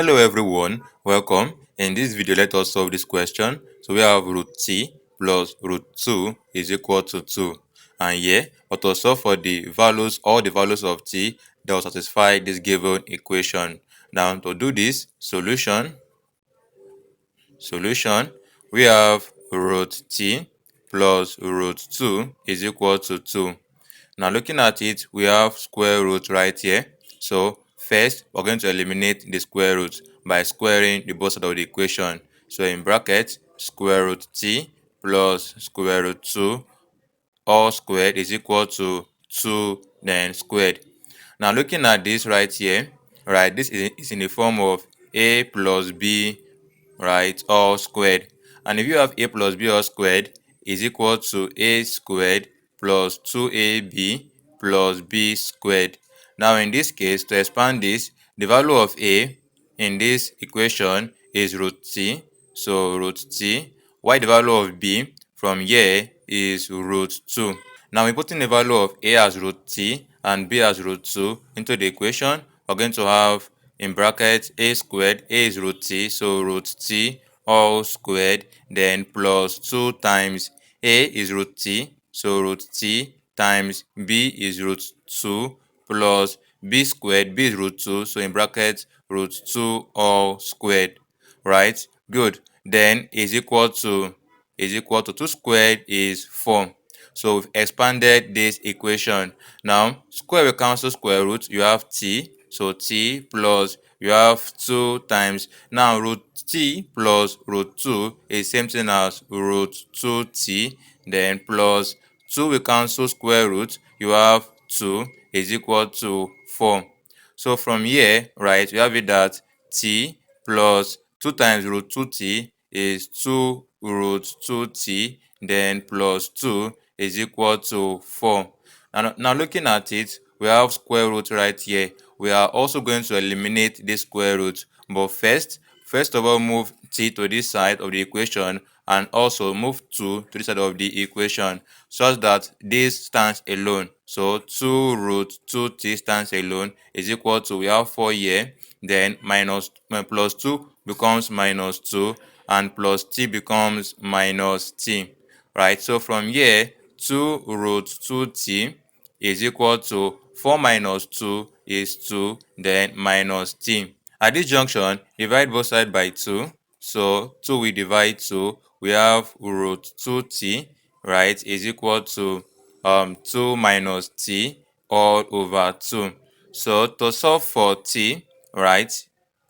Hello everyone, welcome. In this video, let us solve this question. So we have root t plus root 2 is equal to 2. And here, let us solve for the values, all the values of t that will satisfy this given equation. Now to do this, solution, we have root t plus root 2 is equal to 2. Now looking at it, we have square root right here. So first, we're going to eliminate the square root by squaring the both sides of the equation. So in brackets, square root t plus square root 2 all squared is equal to 2 then squared. Now looking at this right here, right, this is in the form of a plus b, right, all squared. And if you have a plus b all squared is equal to a squared plus 2ab plus b squared. Now in this case, to expand this, the value of a in this equation is root t, so root t, while the value of b from here is root 2. Now we put in the value of a as root t and b as root 2 into the equation. We're going to have in brackets a squared, a is root t, so root t all squared, then plus 2 times a is root t, so root t times b is root 2 plus b squared, b is root 2, so in brackets root 2 all squared, right? Good. Then is equal to 2 squared is 4. So we've expanded this equation. Now, square will cancel square root. You have t. So t plus you have 2 times. Now root t plus root 2 is same thing as root 2t. Then plus 2 will cancel square root. You have 2 is equal to 4. So from here, right, we have it that t plus 2 times root 2t is 2 root 2t, then plus 2 is equal to 4. Now looking at it, we have square root right here. We are also going to eliminate this square root. But first of all, move t to this side of the equation and also move 2 to this side of the equation such that this stands alone. So 2 root 2t stands alone is equal to, we have 4 here, then plus 2 becomes minus 2 and plus t becomes minus t, right? So from here, 2 root 2t is equal to 4 minus 2 is 2, then minus t. At this junction, divide both sides by 2. So 2 we divide 2, we have root 2t, right, is equal to 2 minus t all over 2. So to solve for t, right,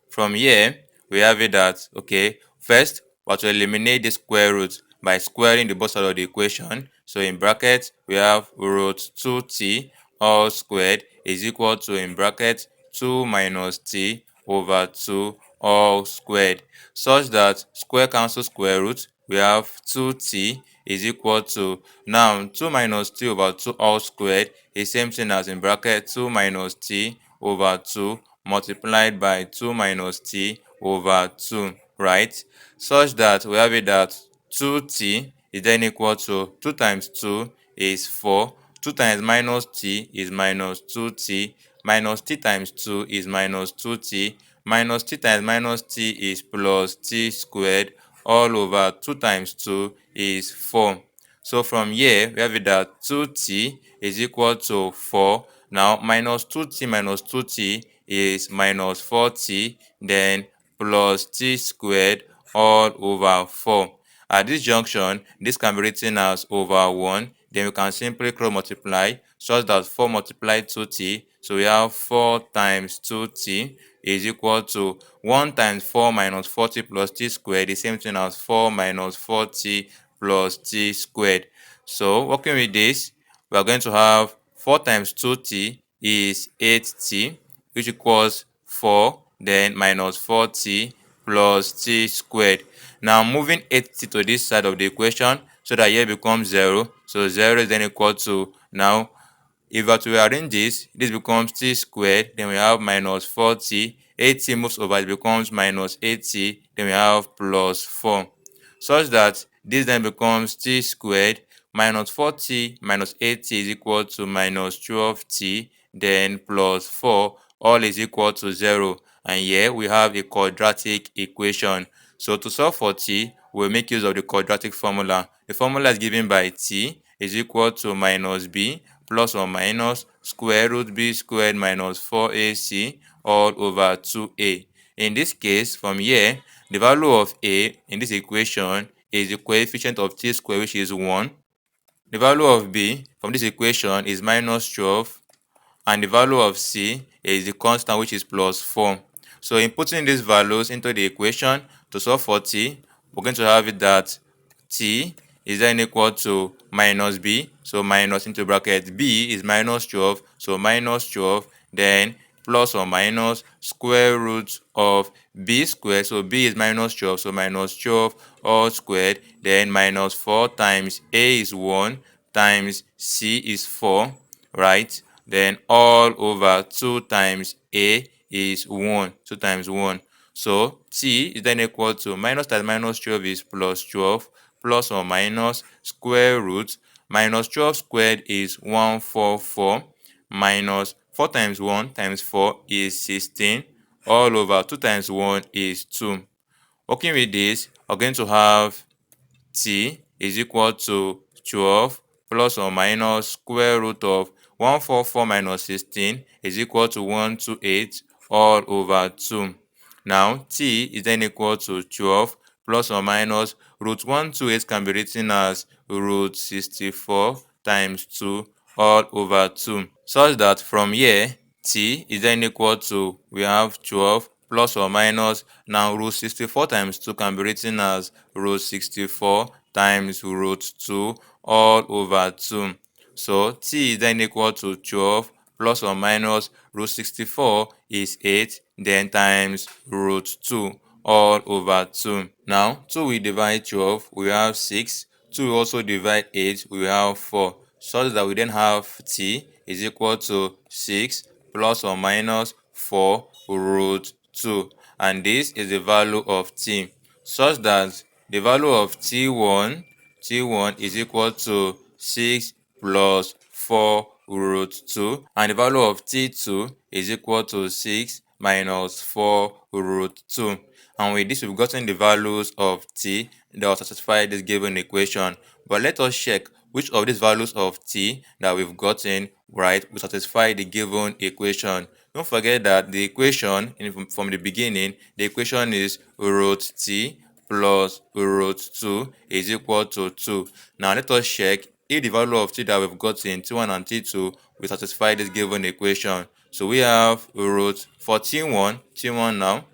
from here, we have it that, okay, first, we have to eliminate the square root by squaring the both sides of the equation. So in brackets, we have root 2t all squared is equal to, in brackets, 2 minus t over 2 all squared, such that square cancel square root, we have 2t is equal to, now 2 minus t over 2 all squared is same thing as in bracket 2 minus t over 2 multiplied by 2 minus t over 2, right? Such that we have it that 2t is then equal to 2 times 2 is 4, 2 times minus t is minus 2t, minus t times 2 is minus 2t, minus t times minus t is plus t squared, all over 2 times 2 is 4. So from here, we have it that 2t is equal to 4. Now, minus 2t is minus 4t, then plus t squared all over 4. At this junction, this can be written as over 1. Then we can simply cross multiply such that 4 multiplied 2t. So we have 4 times 2t is equal to 1 times 4 minus 4t plus t squared, the same thing as 4 minus 4t plus t squared. So working with this, we are going to have 4 times 2t is 8t, which equals 4, then minus 4t plus t squared. Now moving 8t to this side of the equation so that here becomes 0. So 0 is then equal to, now if we are to rearrange this becomes t squared, then we have minus 4t, 8t moves over, it becomes minus 8t, then we have plus 4. Such that this then becomes t squared minus 4t minus 8t is equal to minus 12t, then plus 4, all is equal to 0. and here we have a quadratic equation. So to solve for t, we'll make use of the quadratic formula. The formula is given by t is equal to minus b plus or minus square root b squared minus 4ac all over 2a. In this case, from here, the value of a in this equation is the coefficient of t squared, which is 1. The value of b from this equation is minus 12, and the value of c is the constant, which is plus 4. So inputting these values into the equation to solve for t, we're going to have it that t is then equal to minus b, so minus into bracket b is minus 12, so minus 12, then plus or minus square root of b squared, so b is minus 12, so minus 12 all squared, then minus 4 times a is 1 times c is 4, right? Then all over 2 times a is 1, 2 times 1. So t is then equal to minus times minus 12 is plus 12, plus or minus square root minus 12 squared is 144, minus 4 times 1 times 4 is 16, all over 2 times 1 is 2. Working with this, we're going to have t is equal to 12 plus or minus square root of 144 minus 16 is equal to 128 all over 2. Now, t is then equal to 12 plus or minus root 128 can be written as root 64 times 2 all over 2. Such that from here, t is then equal to, we have 12 plus or minus, now root 64 times 2 can be written as root 64 times root 2 all over 2. So t is then equal to 12 plus or minus root 64 is 8, then times root 2 all over 2. Now 2 we divide 12, we have 6. 2 we also divide 8, we have 4. Such that we then have t is equal to 6 plus or minus 4 root 2. And this is the value of t, such that the value of t1 is equal to 6 plus 4 root 2, and the value of t2 is equal to 6 minus 4 root 2. And with this, we've gotten the values of t that will satisfy this given equation. But let us check which of these values of t that we've gotten, right, will satisfy the given equation. Don't forget that the equation from the beginning, the equation is root t plus root 2 is equal to 2. Now let us check if the value of t that we've gotten, t1 and t2, will satisfy this given equation. So we have root 14 t1 now,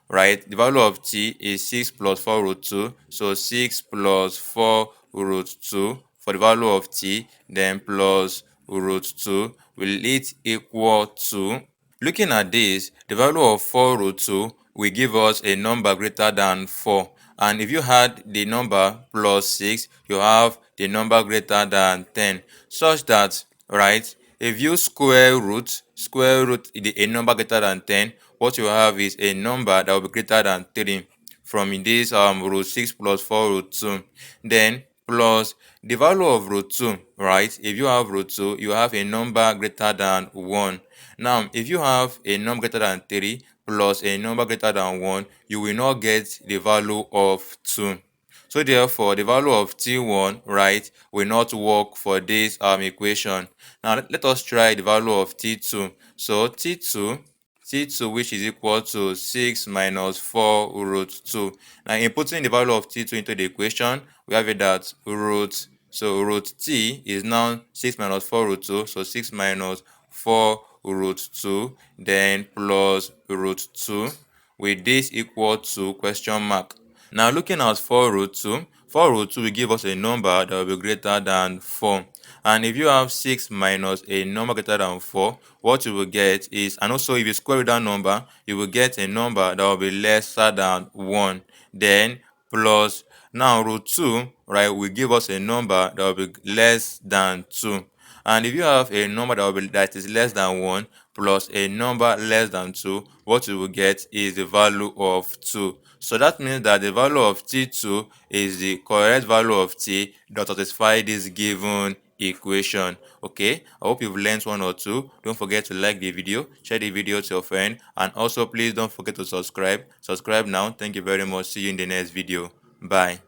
right? The value of t is 6 plus 4 root 2, so 6 plus 4 root 2 for the value of t, then plus root 2, will it equal to, looking at this, the value of 4 root 2 will give us a number greater than 4. And if you had the number plus 6, you have the number greater than 10. Such that, right, if you square root a number greater than 10, what you have is a number that will be greater than 3 from this root 6 plus 4 root 2. Then plus the value of root 2, right? If you have root 2, you have a number greater than 1. Now, if you have a number greater than 3 plus a number greater than 1, you will not get the value of 2. So therefore, the value of t1, right, will not work for this equation. Now, let us try the value of t2. So t2, which is equal to 6 minus 4 root 2. Now, inputting the value of t2 into the equation, we have it that root t is now 6 minus 4 root 2, so 6 minus 4 root 2, then plus root 2, with this equal to question mark. Now looking at 4 root 2, 4 root 2 will give us a number that will be greater than 4. And if you have 6 minus a number greater than 4, what you will get is, and also if you square root that number, you will get a number that will be lesser than 1. Then plus, now root 2, right, will give us a number that will be less than 2. And if you have a number that is less than 1 plus a number less than 2, what you will get is the value of 2. So that means that the value of t2 is the correct value of t that satisfies this given equation. Okay, I hope you've learned one or two. Don't forget to like the video, share the video to your friend, and also please don't forget to subscribe now. Thank you very much. See you in the next video. Bye.